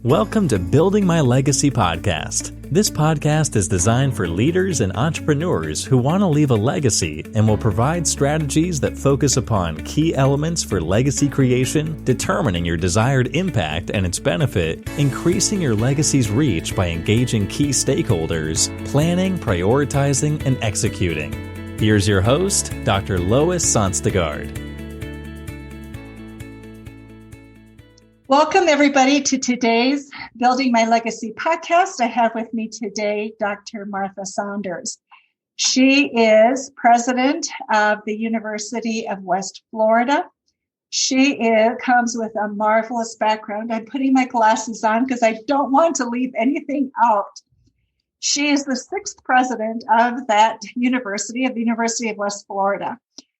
Welcome to Building My Legacy podcast. This podcast is designed for leaders and entrepreneurs who want to leave a legacy and will provide strategies that focus upon key elements for legacy creation, determining your desired impact and its benefit, increasing your legacy's reach by engaging key stakeholders, planning, prioritizing, and executing. Here's your host, Dr. Lois Sonstagard. Welcome, everybody, to today's Building My Legacy podcast. I have with me today Dr. Martha Saunders. She is president of the University of West Florida. She comes with a marvelous background. I'm putting my glasses on because I don't want to leave anything out. She is the sixth president of that university, of the University of West Florida.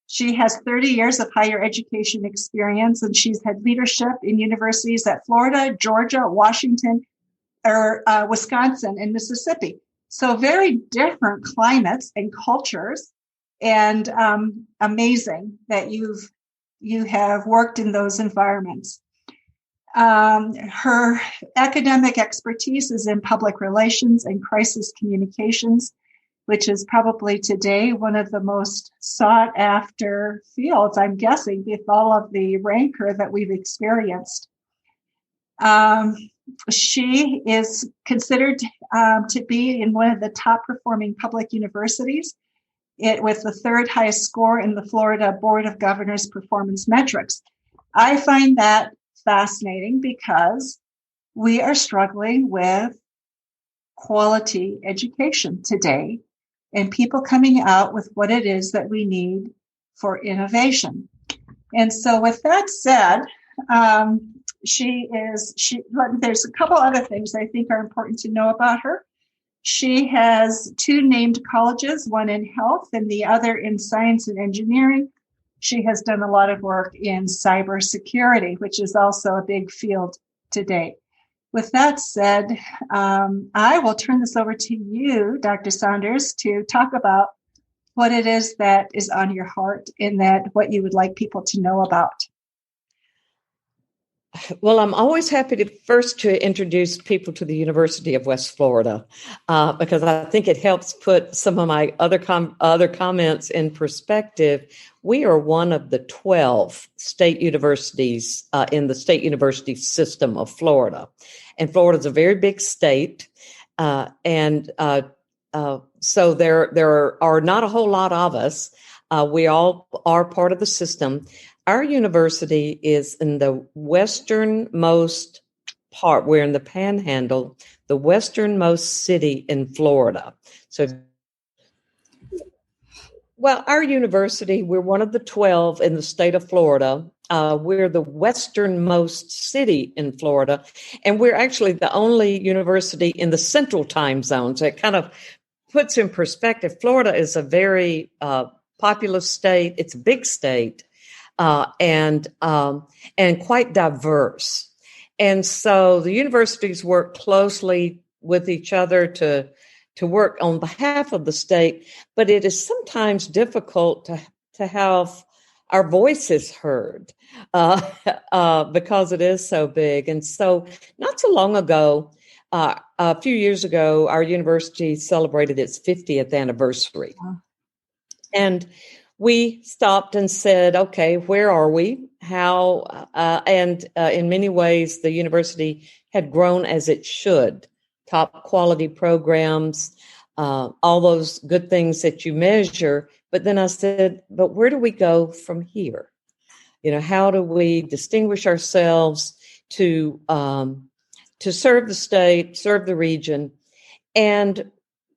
She has 30 years of higher education experience, and she's had leadership in universities at Florida, Georgia, Washington, Wisconsin, and Mississippi. So very different climates and cultures, and amazing that you have worked in those environments. Her academic expertise is in public relations and crisis communications, which is probably today one of the most sought after fields, I'm guessing, with all of the rancor that we've experienced. She is considered to be in one of the top performing public universities, with the third highest score in the Florida Board of Governors performance metrics. I find that fascinating because we are struggling with quality education today, and people coming out with what it is that we need for innovation. And so with that said, there's a couple other things I think are important to know about her. She has two named colleges, one in health and the other in science and engineering. She has done a lot of work in cybersecurity, which is also a big field today. With that said, I will turn this over to you, Dr. Saunders, to talk about what it is that is on your heart and what you would like people to know about. Well, I'm always happy to introduce people to the University of West Florida because I think it helps put some of my other comments in perspective. We are one of the 12 state universities in the state university system of Florida. And Florida is a very big state. So there are not a whole lot of us. We all are part of the system. Our university is in the westernmost part. We're in the Panhandle, the westernmost city in Florida. So, well, our university, we're one of the 12 in the state of Florida. We're the westernmost city in Florida, and we're actually the only university in the central time zone. So it kind of puts in perspective. Florida is a very populous state. It's a big state. And quite diverse. And so the universities work closely with each other to work on behalf of the state, but it is sometimes difficult to have our voices heard because it is so big. And so not so long ago, a few years ago, our university celebrated its 50th anniversary. Wow. And we stopped and said, okay, where are we? How? And in many ways, the university had grown as it should. Top quality programs, all those good things that you measure. But then I said, but where do we go from here? How do we distinguish ourselves to serve the state, serve the region? And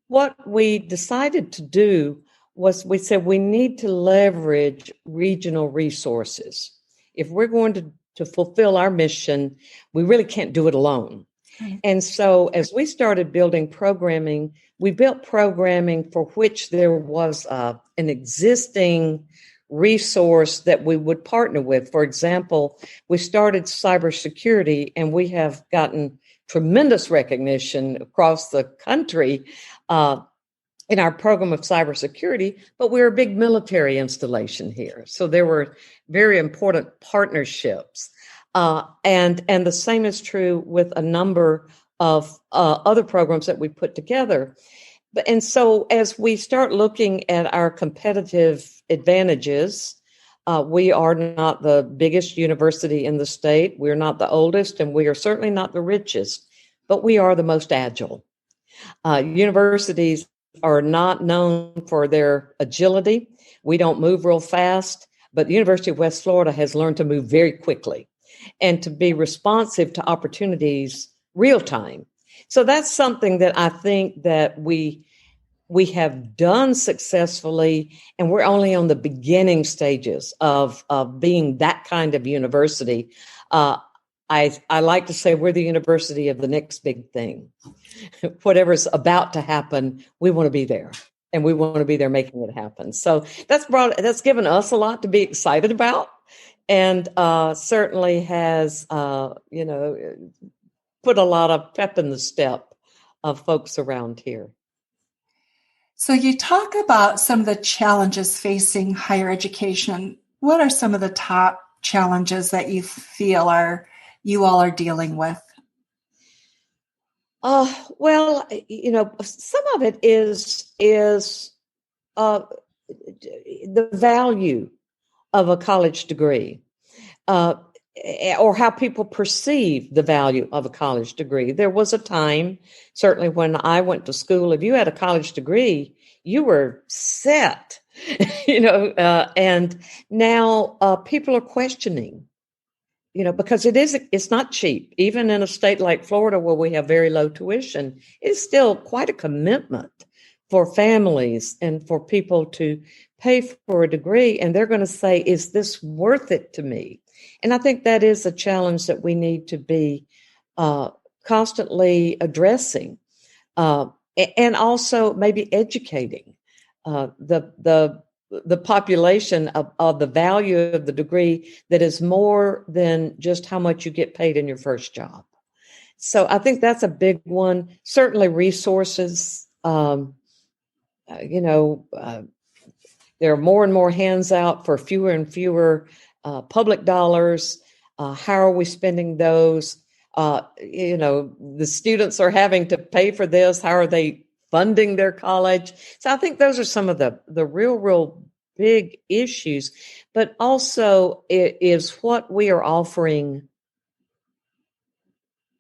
what we decided to do was we said we need to leverage regional resources. If we're going to fulfill our mission, we really can't do it alone. Right. And so as we started building programming, we built programming for which there was an existing resource that we would partner with. For example, we started cybersecurity, and we have gotten tremendous recognition across the country in our program of cybersecurity, but we're a big military installation here. So there were very important partnerships. And the same is true with a number of other programs that we put together. And so as we start looking at our competitive advantages, we are not the biggest university in the state. We're not the oldest, and we are certainly not the richest, but we are the most agile. Universities are not known for their agility. We don't move real fast, but the University of West Florida has learned to move very quickly and to be responsive to opportunities real time. So that's something that I think that we have done successfully, and we're only on the beginning stages of being that kind of university. I like to say we're the university of the next big thing. Whatever's about to happen, we want to be there, and we want to be there making it happen. So that's given us a lot to be excited about, and certainly has put a lot of pep in the step of folks around here. So you talk about some of the challenges facing higher education. What are some of the top challenges that you feel you all are dealing with? Well, some of it is the value of a college degree, or how people perceive the value of a college degree. There was a time, certainly when I went to school, if you had a college degree, you were set, and now people are questioning, because it's not cheap. Even in a state like Florida, where we have very low tuition, it's still quite a commitment for families and for people to pay for a degree. And they're going to say, is this worth it to me? And I think that is a challenge that we need to be constantly addressing, and also maybe educating the population of the value of the degree that is more than just how much you get paid in your first job. So I think that's a big one. Certainly resources. There are more and more hands out for fewer and fewer public dollars. How are we spending those? The students are having to pay for this. How are they funding their college? So I think those are some of the real big issues, but also it is what we are offering.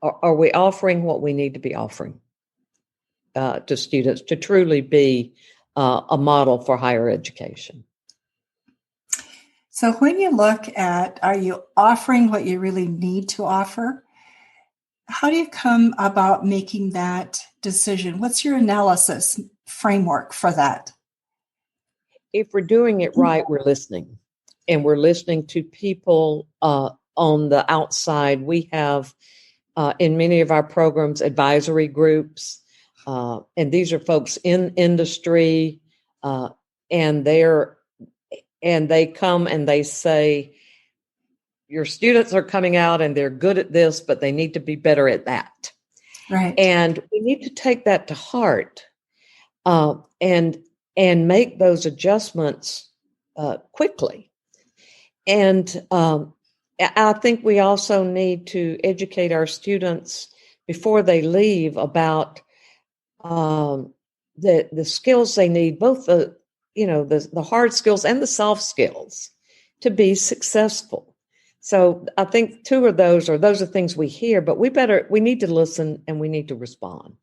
Are we offering what we need to be offering to students to truly be a model for higher education? So when you look at, are you offering what you really need to offer? How do you come about making that decision? What's your analysis framework for that? If we're doing it right, we're listening. And we're listening to people on the outside. We have, in many of our programs, advisory groups. And these are folks in industry. And they come and they say, your students are coming out and they're good at this, but they need to be better at that. Right. And we need to take that to heart and make those adjustments quickly. And I think we also need to educate our students before they leave about the skills they need, both the hard skills and the soft skills to be successful. So I think two of those are things we hear, but we need to listen and we need to respond.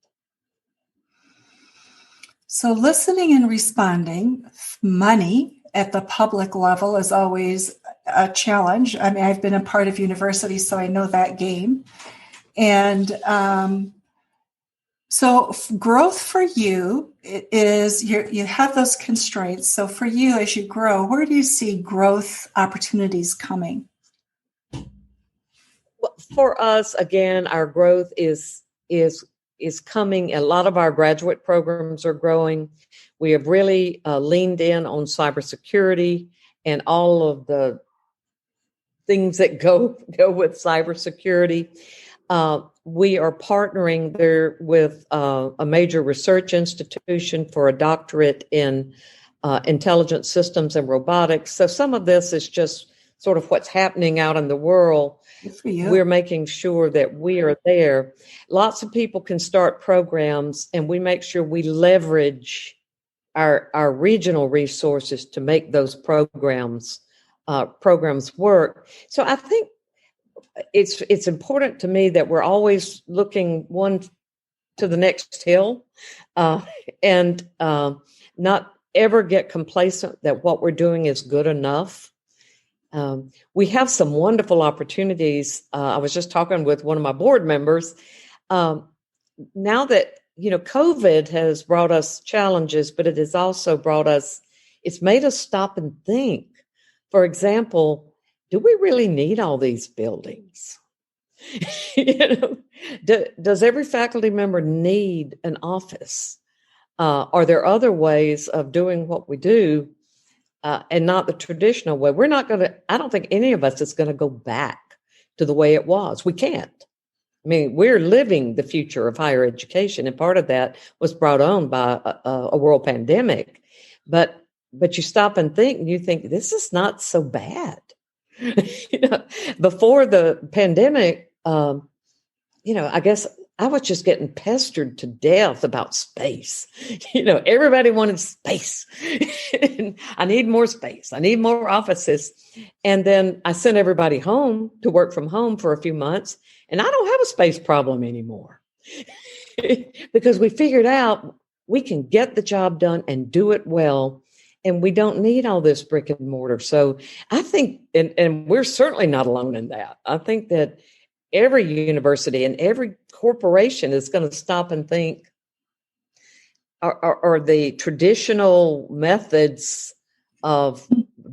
So listening and responding, money at the public level is always a challenge. I mean, I've been a part of universities, so I know that game. And so growth for you is you have those constraints. So for you, as you grow, where do you see growth opportunities coming? For us, again, our growth is coming. A lot of our graduate programs are growing. We have really leaned in on cybersecurity and all of the things that go with cybersecurity. We are partnering there with a major research institution for a doctorate in intelligent systems and robotics. So some of this is just sort of what's happening out in the world, Good for you. we're making sure that we are there. Lots of people can start programs, and we make sure we leverage our regional resources to make those programs work. So I think it's important to me that we're always looking one to the next hill, and not ever get complacent that what we're doing is good enough. We have some wonderful opportunities. I was just talking with one of my board members. Now that, COVID has brought us challenges, but it has also it's made us stop and think. For example, do we really need all these buildings? Does every faculty member need an office? Are there other ways of doing what we do, and not the traditional way? I don't think any of us is going to go back to the way it was. We can't. I mean, we're living the future of higher education, and part of that was brought on by a world pandemic. But you stop and think, and you think, this is not so bad. Before the pandemic, I guess I was just getting pestered to death about space. Everybody wanted space. I need more space. I need more offices. And then I sent everybody home to work from home for a few months, and I don't have a space problem anymore because we figured out we can get the job done and do it well. And we don't need all this brick and mortar. So I think, and we're certainly not alone in that. I think that every university and every corporation is going to stop and think, are the traditional methods of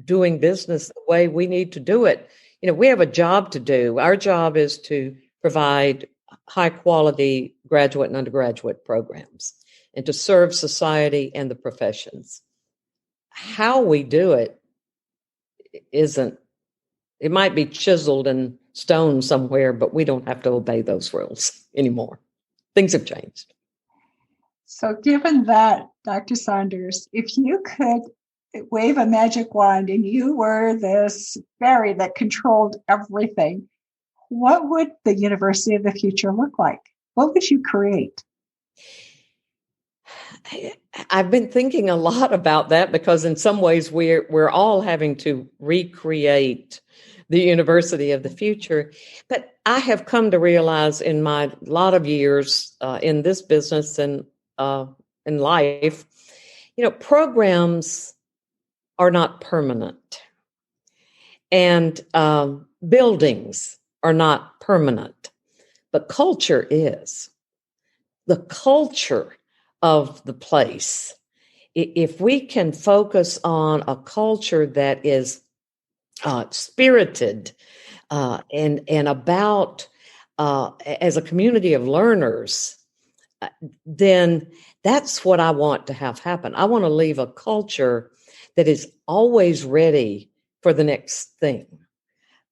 doing business the way we need to do it? We have a job to do. Our job is to provide high quality graduate and undergraduate programs and to serve society and the professions. How we do it it might be chiseled in stone somewhere, but we don't have to obey those rules anymore. Things have changed. So given that, Dr. Saunders, if you could wave a magic wand and you were this fairy that controlled everything, what would the university of the future look like? What would you create? I've been thinking a lot about that because in some ways we're all having to recreate the university of the future. But I have come to realize in my lot of years in this business and in life, programs are not permanent, and buildings are not permanent, but culture is. The culture of the place. If we can focus on a culture that is spirited and about as a community of learners, then that's what I want to have happen. I want to leave a culture that is always ready for the next thing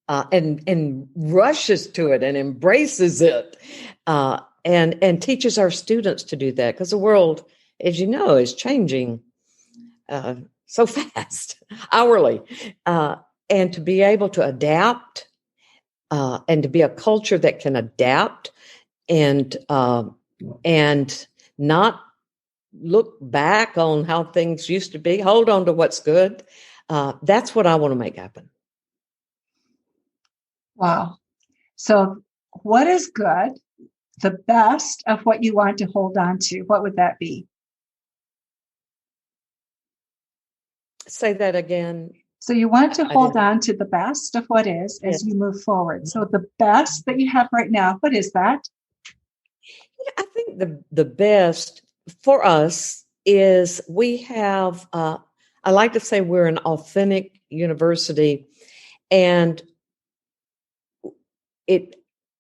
and rushes to it and embraces it. And teaches our students to do that, because the world, as you know, is changing so fast, hourly. And to be able to adapt and to be a culture that can adapt and not look back on how things used to be, hold on to what's good. That's what I want to make happen. Wow. So what is good? The best of what you want to hold on to, what would that be? Say that again. So you want to hold on to the best of what is as you move forward. So the best that you have right now, what is that? I think the best for us is we have, I like to say we're an authentic university, and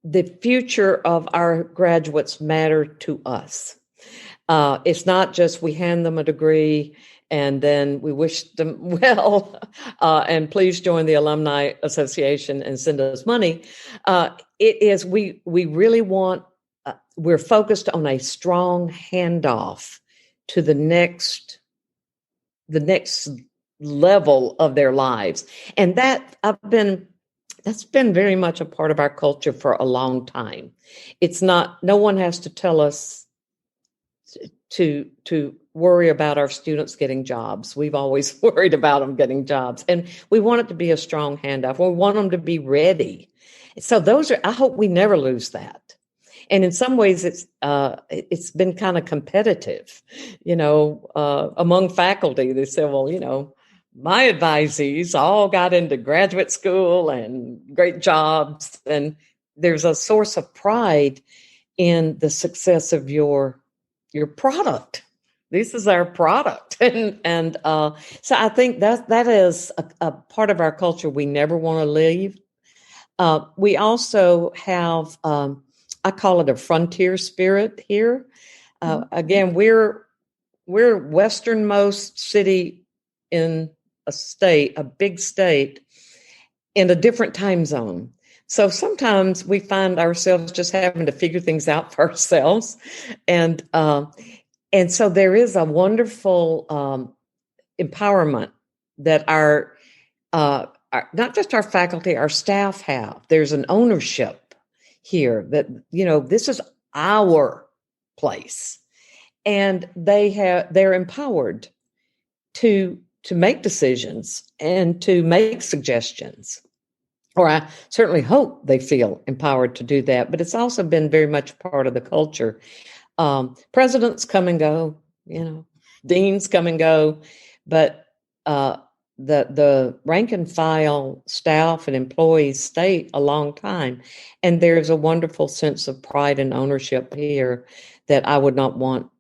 the future of our graduates matter to us. It's not just we hand them a degree and then we wish them well, and please join the Alumni Association and send us money. It is, we really want, we're focused on a strong handoff to the next level of their lives. And that's been very much a part of our culture for a long time. It's not, no one has to tell us to worry about our students getting jobs. We've always worried about them getting jobs. And we want it to be a strong handoff. We want them to be ready. So I hope we never lose that. And in some ways, it's been kind of competitive, among faculty. They say, well, my advisees all got into graduate school and great jobs. And there's a source of pride in the success of your product. This is our product. And so I think that is a part of our culture we never want to leave. We also have, I call it a frontier spirit here. Again, we're westernmost city in a big state in a different time zone. So sometimes we find ourselves just having to figure things out for ourselves. And so there is a wonderful empowerment that our not just our faculty, our staff have. There's an ownership here that, this is our place. And they're empowered to make decisions and to make suggestions. Or I certainly hope they feel empowered to do that. But it's also been very much part of the culture. Presidents come and go, deans come and go, but the rank and file staff and employees stay a long time. And there's a wonderful sense of pride and ownership here that I would not want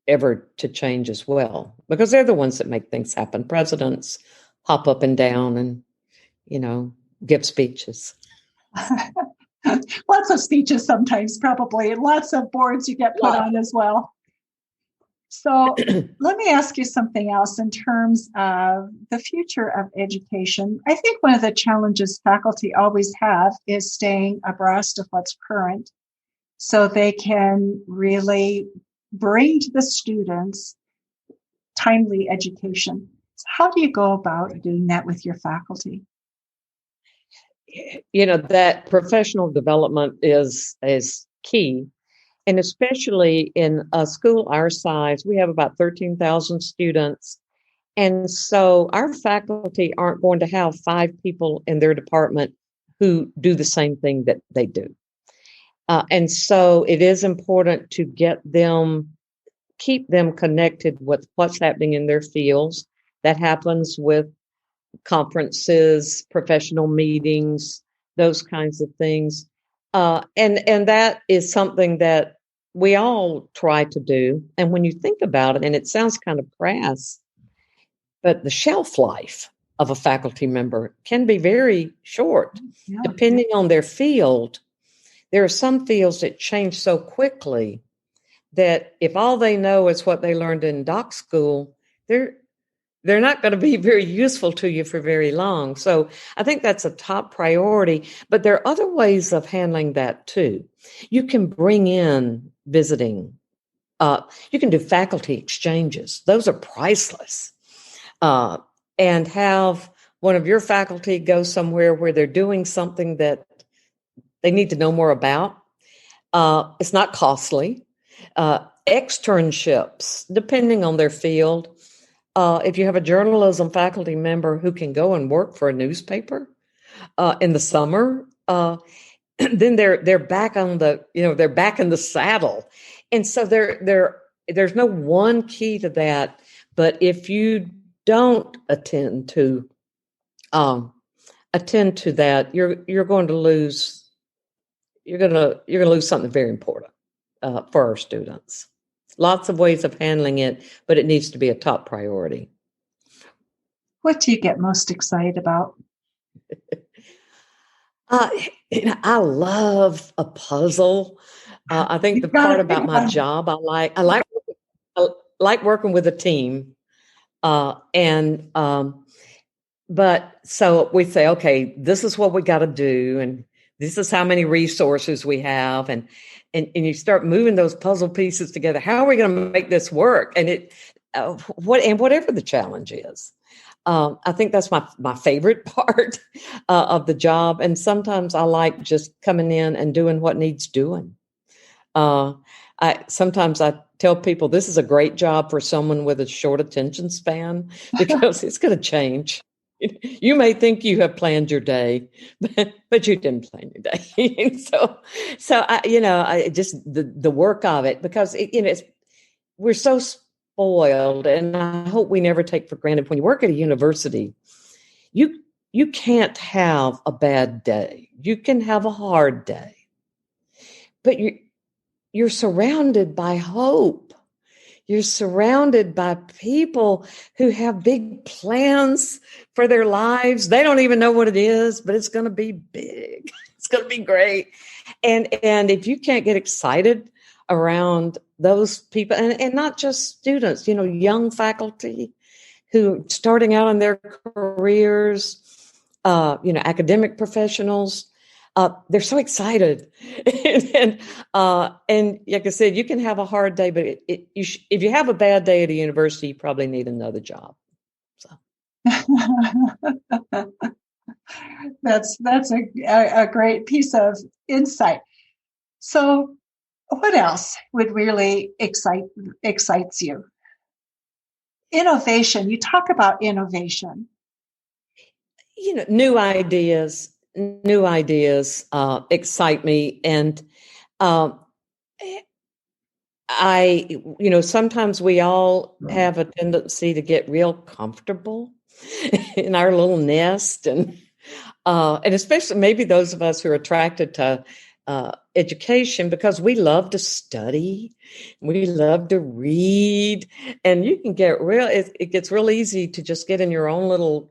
ever to change as well, because they're the ones that make things happen. Presidents hop up and down and, give speeches. Lots of speeches sometimes, probably, and lots of boards you get put on as well. So let me ask you something else in terms of the future of education. I think one of the challenges faculty always have is staying abreast of what's current so they can really bring to the students timely education. So how do you go about doing that with your faculty? That professional development is key. And especially in a school our size, we have about 13,000 students. And so our faculty aren't going to have 5 people in their department who do the same thing that they do. And so it is important to keep them connected with what's happening in their fields. That happens with conferences, professional meetings, those kinds of things. And that is something that we all try to do. And when you think about it, and it sounds kind of crass, but the shelf life of a faculty member can be very short, depending on their field. There are some fields that change so quickly that if all they know is what they learned in doc school, they're not going to be very useful to you for very long. So I think that's a top priority. But there are other ways of handling that too. You can bring in visiting. You can do faculty exchanges. Those are priceless. And have one of your faculty go somewhere where they're doing something that they need to know more about. It's not costly. Externships, depending on their field. If you have a journalism faculty member who can go and work for a newspaper in the summer, then they're back on they're back in the saddle. And so there's no one key to that. But if you don't attend to that, you're going to lose. You're going to lose something very important for our students. Lots of ways of handling it, but it needs to be a top priority. What do you get most excited about? I love a puzzle. I think the part about my job I like working with a team. But so we say, okay, this is what we got to do, and this is how many resources we have, and you start moving those puzzle pieces together. How are we going to make this work? And whatever the challenge is, I think that's my favorite part of the job. And sometimes I like just coming in and doing what needs doing. Sometimes I tell people this is a great job for someone with a short attention span because it's going to change. You may think you have planned your day, but you didn't plan your day. I just the work of it, because we're so spoiled, and I hope we never take for granted when you work at a university, you can't have a bad day. You can have a hard day, but you're surrounded by hope. You're surrounded by people who have big plans for their lives. They don't even know what it is, but it's going to be big. It's going to be great. And if you can't get excited around those people, and not just students, young faculty who starting out in their careers, academic professionals, they're so excited. and like I said, you can have a hard day, but if you have a bad day at a university, you probably need another job. So that's a great piece of insight. So what else would really excites you? Innovation. You talk about innovation. New ideas excite me. And sometimes we all have a tendency to get real comfortable in our little nest, and especially maybe those of us who are attracted to education, because we love to study, we love to read, and you can get it gets real easy to just get in your own little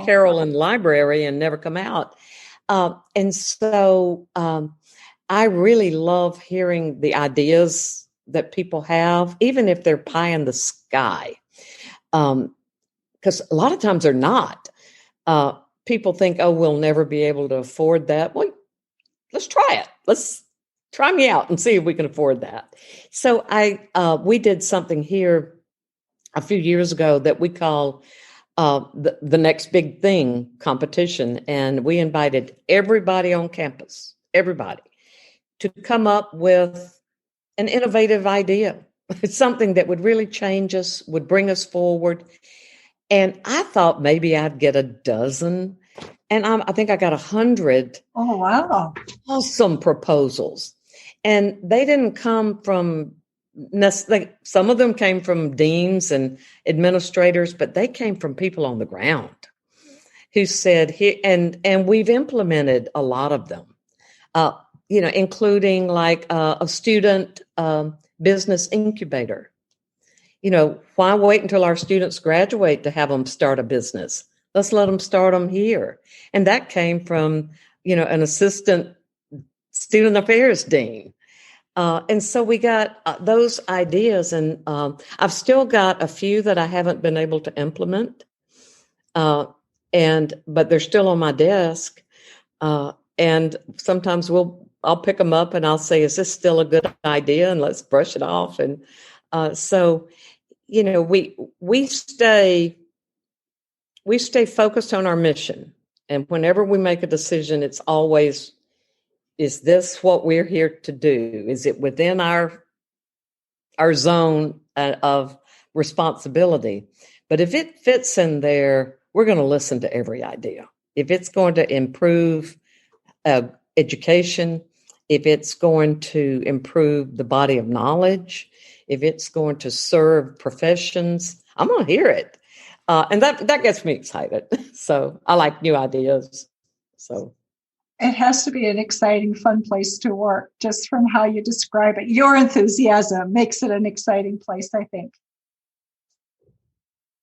Carolyn library and never come out. And so I really love hearing the ideas that people have, even if they're pie in the sky. Because a lot of times they're not. People think, oh, we'll never be able to afford that. Well, let's try it. Let's try me out and see if we can afford that. So we did something here a few years ago that we call the next big thing competition. And we invited everybody on campus, to come up with an innovative idea. It's something that would really change us, would bring us forward. And I thought maybe I'd get a dozen. And I think I got 100. Oh, wow. Awesome proposals. And they didn't come from, some of them came from deans and administrators, but they came from people on the ground who said, and we've implemented a lot of them, including like a student business incubator. Why wait until our students graduate to have them start a business? Let's let them start them here. And that came from, an assistant student affairs dean. And so we got those ideas, and I've still got a few that I haven't been able to implement, but they're still on my desk. And sometimes I'll pick them up and I'll say, is this still a good idea? And let's brush it off. And so, we stay focused on our mission. And whenever we make a decision, it's always, is this what we're here to do? Is it within our zone of responsibility? But if it fits in there, we're going to listen to every idea. If it's going to improve education, if it's going to improve the body of knowledge, if it's going to serve professions, I'm going to hear it. And that gets me excited. So I like new ideas. So it has to be an exciting, fun place to work, just from how you describe it. Your enthusiasm makes it an exciting place, I think.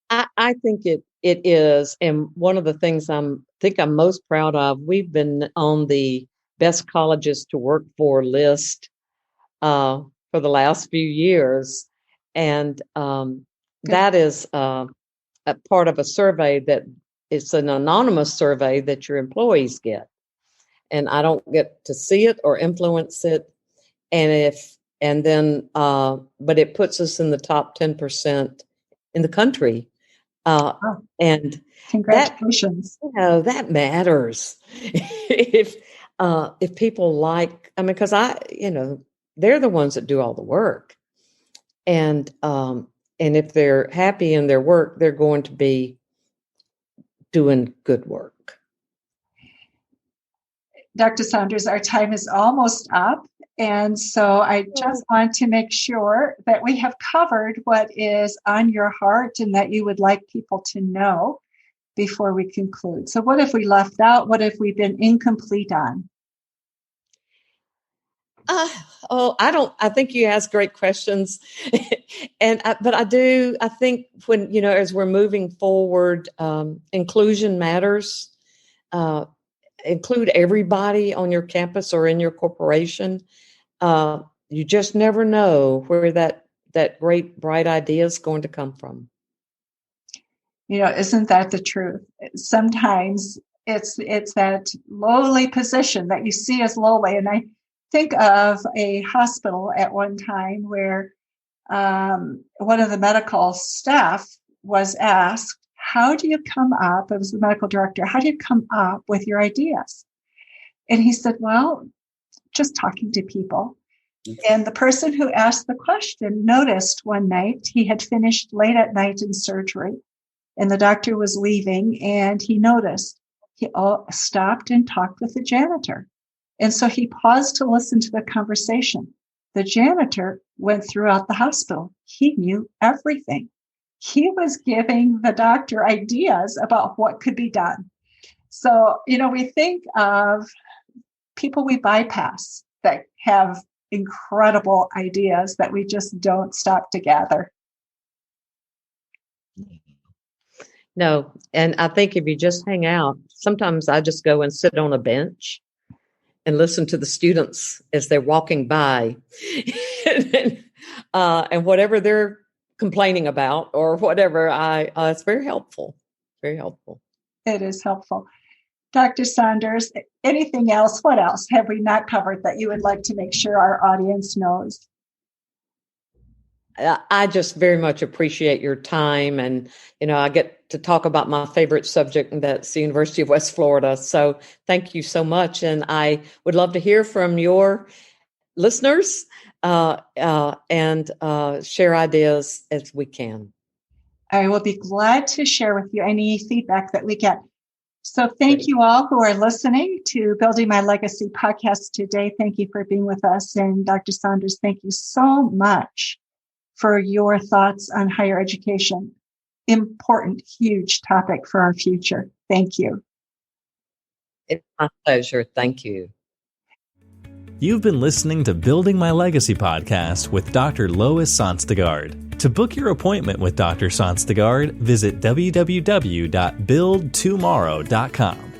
I think it is. And one of the things I'm most proud of, we've been on the best colleges to work for list for the last few years. And that is a part of a survey that it's an anonymous survey that your employees get. And I don't get to see it or influence it. But it puts us in the top 10% in the country And congratulations. That matters. If people like, I mean, because they're the ones that do all the work, and if they're happy in their work, they're going to be doing good work. Dr. Saunders, our time is almost up. And so I just want to make sure that we have covered what is on your heart and that you would like people to know before we conclude. So what if we left out? What if we've been incomplete on? I think you ask great questions. But I think when, as we're moving forward, inclusion matters. Include everybody on your campus or in your corporation. You just never know where that great, bright idea is going to come from. Isn't that the truth? Sometimes it's that lowly position that you see as lowly. And I think of a hospital at one time where one of the medical staff was asked, how do you come up, it was the medical director, how do you come up with your ideas? And he said, well, just talking to people. And the person who asked the question noticed one night he had finished late at night in surgery and the doctor was leaving, and he noticed he stopped and talked with the janitor. And so he paused to listen to the conversation. The janitor went throughout the hospital. He knew everything. He was giving the doctor ideas about what could be done. So, we think of people we bypass that have incredible ideas that we just don't stop to gather. No, and I think if you just hang out, sometimes I just go and sit on a bench and listen to the students as they're walking by and whatever they're complaining about or whatever, it's very helpful. Very helpful. It is helpful. Dr. Saunders, anything else? What else have we not covered that you would like to make sure our audience knows? I just very much appreciate your time. And, I get to talk about my favorite subject, and that's the University of West Florida. So thank you so much. And I would love to hear from your listeners and share ideas as we can. I will be glad to share with you any feedback that we get. So thank you all who are listening to Building My Legacy podcast today. Thank you for being with us. And Dr. Saunders, thank you so much for your thoughts on higher education. Important, huge topic for our future. Thank you. It's my pleasure. Thank you. You've been listening to Building My Legacy podcast with Dr. Lois Sonstegard. To book your appointment with Dr. Sonstegard, visit www.buildtomorrow.com.